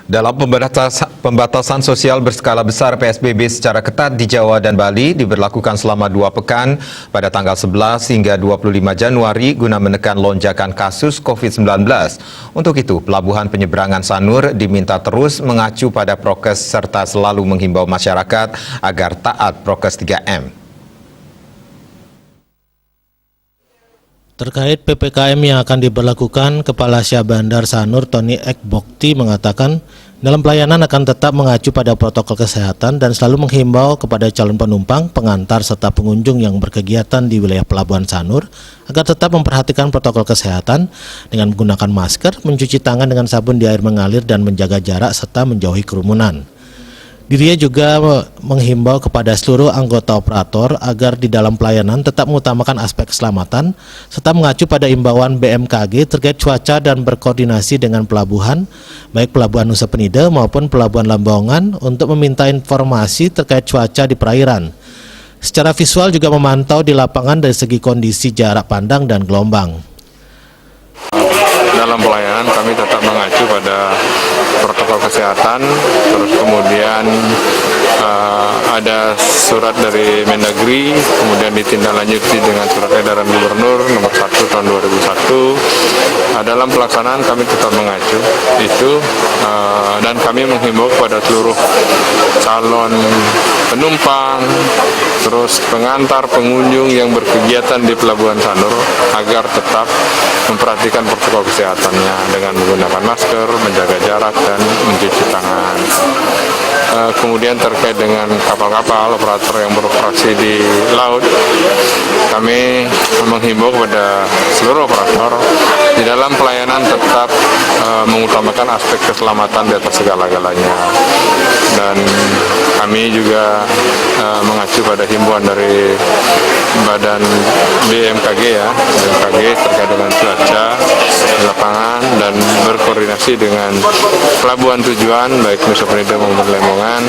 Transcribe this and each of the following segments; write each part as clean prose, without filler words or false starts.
Dalam pembatasan sosial berskala besar PSBB secara ketat di Jawa dan Bali diberlakukan selama 2 pekan pada tanggal 11 hingga 25 Januari guna menekan lonjakan kasus COVID-19. Untuk itu, Pelabuhan Penyeberangan Sanur diminta terus mengacu pada prokes serta selalu menghimbau masyarakat agar taat prokes 3M. Terkait PPKM yang akan diberlakukan, Kepala Syah Bandar Sanur Tony Ekbokti mengatakan dalam pelayanan akan tetap mengacu pada protokol kesehatan dan selalu menghimbau kepada calon penumpang, pengantar serta pengunjung yang berkegiatan di wilayah Pelabuhan Sanur agar tetap memperhatikan protokol kesehatan dengan menggunakan masker, mencuci tangan dengan sabun di air mengalir dan menjaga jarak serta menjauhi kerumunan. Dirinya juga menghimbau kepada seluruh anggota operator agar di dalam pelayanan tetap mengutamakan aspek keselamatan serta mengacu pada imbauan BMKG terkait cuaca dan berkoordinasi dengan pelabuhan, baik Pelabuhan Nusa Penida maupun Pelabuhan Lambongan untuk meminta informasi terkait cuaca di perairan. Secara visual juga memantau di lapangan dari segi kondisi jarak pandang dan gelombang. Dalam pelayanan kami tetap mengacu pada protokol kesehatan, terus kemudian ada surat dari Mendagri, kemudian ditindaklanjuti dengan surat edaran Gubernur nomor 1 tahun 2001. Dalam pelaksanaan kami tetap mengacu itu dan kami menghimbau kepada seluruh calon penumpang, terus pengantar, pengunjung yang berkegiatan di Pelabuhan Sanur agar tetap memperhatikan protokol kesehatannya dengan menggunakan masker, menjaga jarak, dan mencuci tangan. Kemudian terkait dengan kapal-kapal operator yang beroperasi di laut, kami menghimbau kepada seluruh operator di dalam pelayanan tetap mengutamakan aspek keselamatan di atas segala-galanya. Dan kami juga mengacu pada himbauan dari Badan BMKG terkait dengan cuaca di lapangan dan berkoordinasi dengan pelabuhan tujuan baik Nusa Penida maupun Lembongan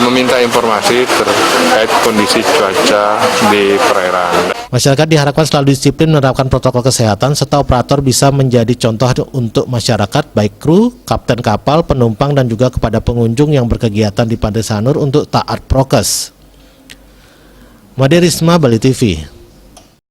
meminta informasi terkait kondisi cuaca di perairan. Masyarakat diharapkan selalu disiplin menerapkan protokol kesehatan serta operator bisa menjadi contoh untuk masyarakat baik kru, kapten kapal, penumpang dan juga kepada pengunjung yang berkegiatan di Pantai Sanur untuk taat prokes. Made Risma, Bali TV.